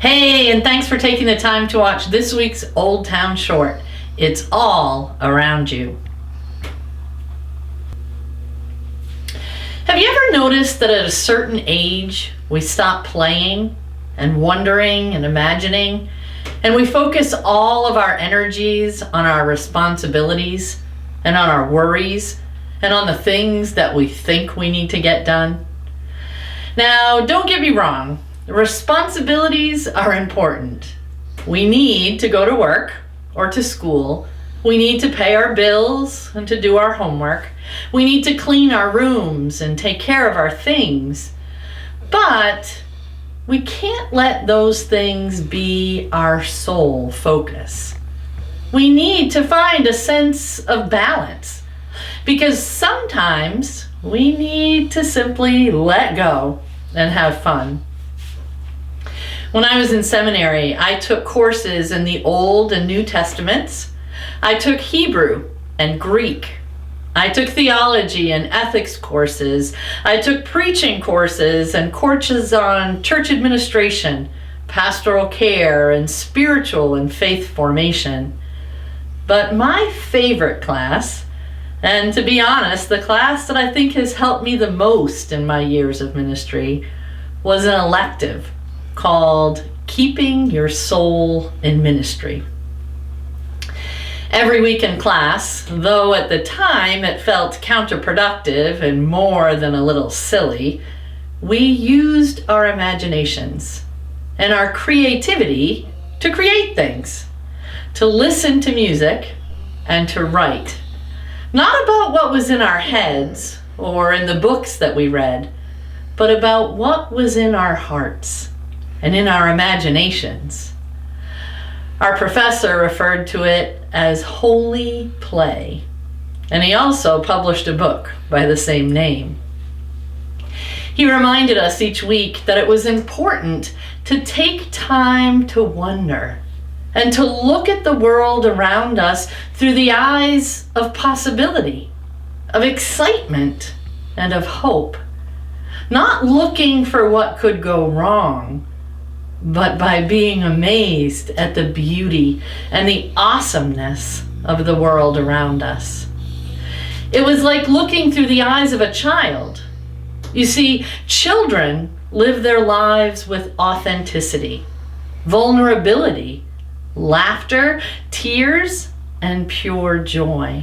Hey, and thanks for taking the time to watch this week's Oldtown short. It's all around you. Have you ever noticed that at a certain age, we stop playing and wondering and imagining, and we focus all of our energies on our responsibilities and on our worries and on the things that we think we need to get done? Now, don't get me wrong. Responsibilities are important. We need to go to work or to school. We need to pay our bills and to do our homework. We need to clean our rooms and take care of our things. But we can't let those things be our sole focus. We need to find a sense of balance because sometimes we need to simply let go and have fun. When I was in seminary, I took courses in the Old and New Testaments. I took Hebrew and Greek. I took theology and ethics courses. I took preaching courses and courses on church administration, pastoral care, and spiritual and faith formation. But my favorite class, and to be honest, the class that I think has helped me the most in my years of ministry, was an elective called Keeping Your Soul in Ministry. Every week in class, though at the time it felt counterproductive and more than a little silly, we used our imaginations and our creativity to create things, to listen to music, and to write. Not about what was in our heads or in the books that we read, but about what was in our hearts and in our imaginations. Our professor referred to it as holy play, and he also published a book by the same name. He reminded us each week that it was important to take time to wonder and to look at the world around us through the eyes of possibility, of excitement, and of hope. Not looking for what could go wrong, but by being amazed at the beauty and the awesomeness of the world around us. It was like looking through the eyes of a child. You see, children live their lives with authenticity, vulnerability, laughter, tears, and pure joy.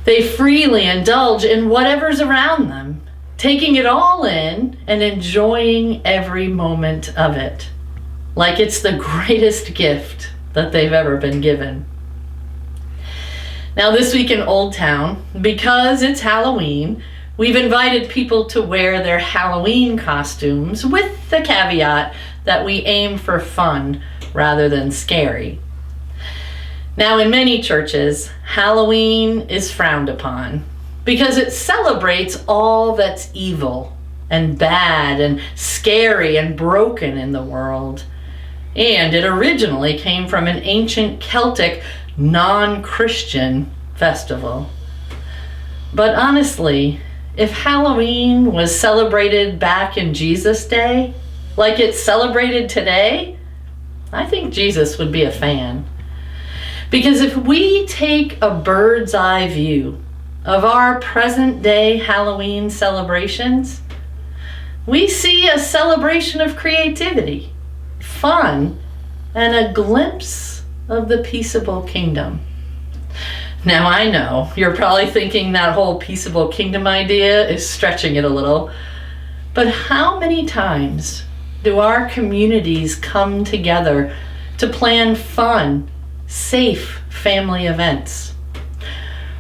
They freely indulge in whatever's around them, taking it all in and enjoying every moment of it, like it's the greatest gift that they've ever been given. Now this week in Oldtown, because it's Halloween, we've invited people to wear their Halloween costumes with the caveat that we aim for fun rather than scary. Now in many churches, Halloween is frowned upon, because it celebrates all that's evil and bad and scary and broken in the world. And it originally came from an ancient Celtic, non-Christian festival. But honestly, if Halloween was celebrated back in Jesus' day, like it's celebrated today, I think Jesus would be a fan. Because if we take a bird's eye view of our present day Halloween celebrations, we see a celebration of creativity, fun, and a glimpse of the peaceable kingdom. Now I know you're probably thinking that whole peaceable kingdom idea is stretching it a little, but how many times do our communities come together to plan fun, safe family events?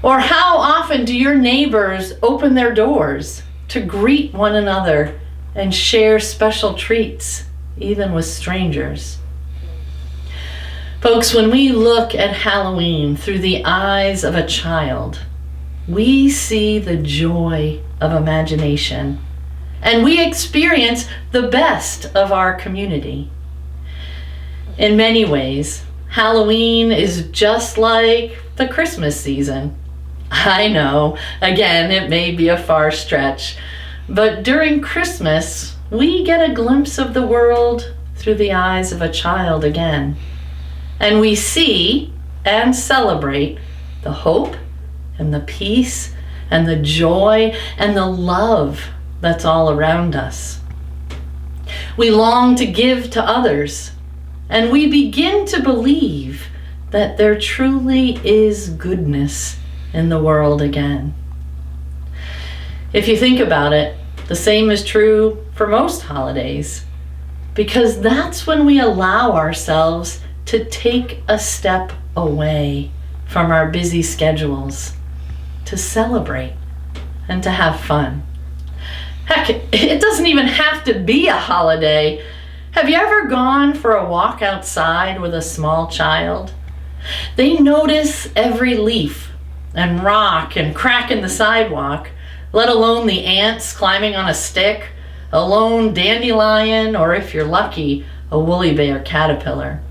Or how often do your neighbors open their doors to greet one another and share special treats, even with strangers? Folks, when we look at Halloween through the eyes of a child, we see the joy of imagination, and we experience the best of our community. In many ways, Halloween is just like the Christmas season. I know, again, it may be a far stretch, but during Christmas, we get a glimpse of the world through the eyes of a child again. And we see and celebrate the hope and the peace and the joy and the love that's all around us. We long to give to others, and we begin to believe that there truly is goodness in the world again. If you think about it, the same is true for most holidays, because that's when we allow ourselves to take a step away from our busy schedules, to celebrate and to have fun. Heck, it doesn't even have to be a holiday. Have you ever gone for a walk outside with a small child? They notice every leaf and rock and crack in the sidewalk, let alone the ants climbing on a stick, a lone dandelion, or if you're lucky, a woolly bear caterpillar.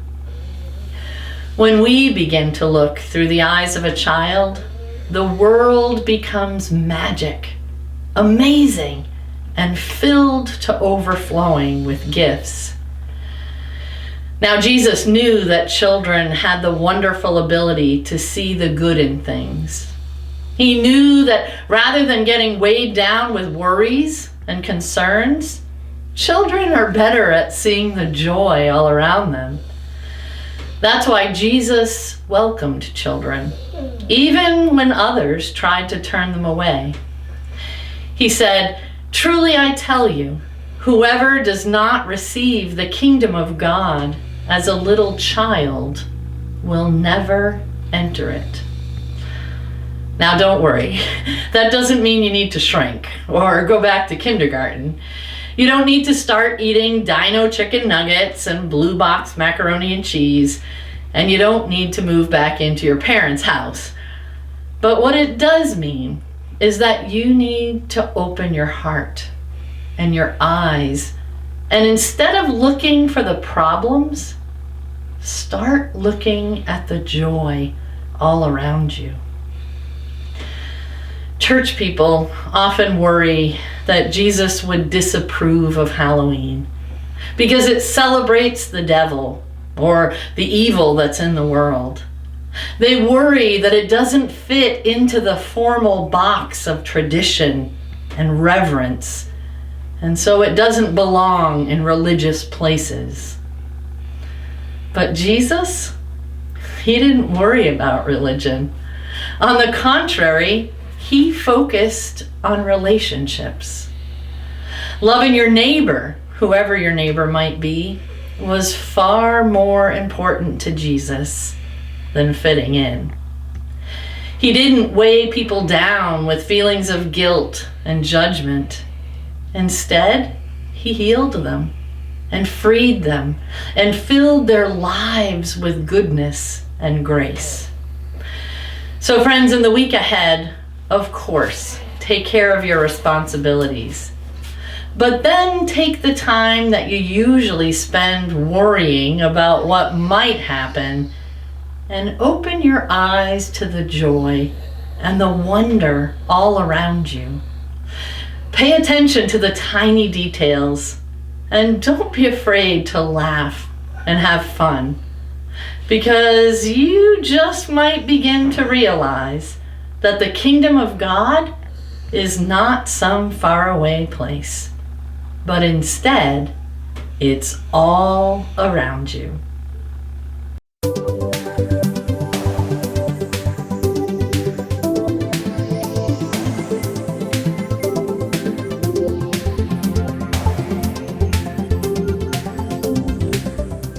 When we begin to look through the eyes of a child, the world becomes magic, amazing, and filled to overflowing with gifts. Now, Jesus knew that children had the wonderful ability to see the good in things. He knew that rather than getting weighed down with worries and concerns, children are better at seeing the joy all around them. That's why Jesus welcomed children, even when others tried to turn them away. He said, "Truly I tell you, whoever does not receive the kingdom of God as a little child will never enter it." Now don't worry, that doesn't mean you need to shrink or go back to kindergarten. You don't need to start eating dino chicken nuggets and blue box macaroni and cheese, and you don't need to move back into your parents' house. But what it does mean is that you need to open your heart and your eyes, and instead of looking for the problems, start looking at the joy all around you. Church people often worry that Jesus would disapprove of Halloween because it celebrates the devil or the evil that's in the world. They worry that it doesn't fit into the formal box of tradition and reverence, and so it doesn't belong in religious places. But Jesus, he didn't worry about religion. On the contrary, he focused on relationships. Loving your neighbor, whoever your neighbor might be, was far more important to Jesus than fitting in. He didn't weigh people down with feelings of guilt and judgment. Instead, he healed them and freed them and filled their lives with goodness and grace. So friends, in the week ahead, of course, take care of your responsibilities. But then take the time that you usually spend worrying about what might happen and open your eyes to the joy and the wonder all around you. Pay attention to the tiny details, and don't be afraid to laugh and have fun, because you just might begin to realize that the kingdom of God is not some faraway place, but instead, it's all around you.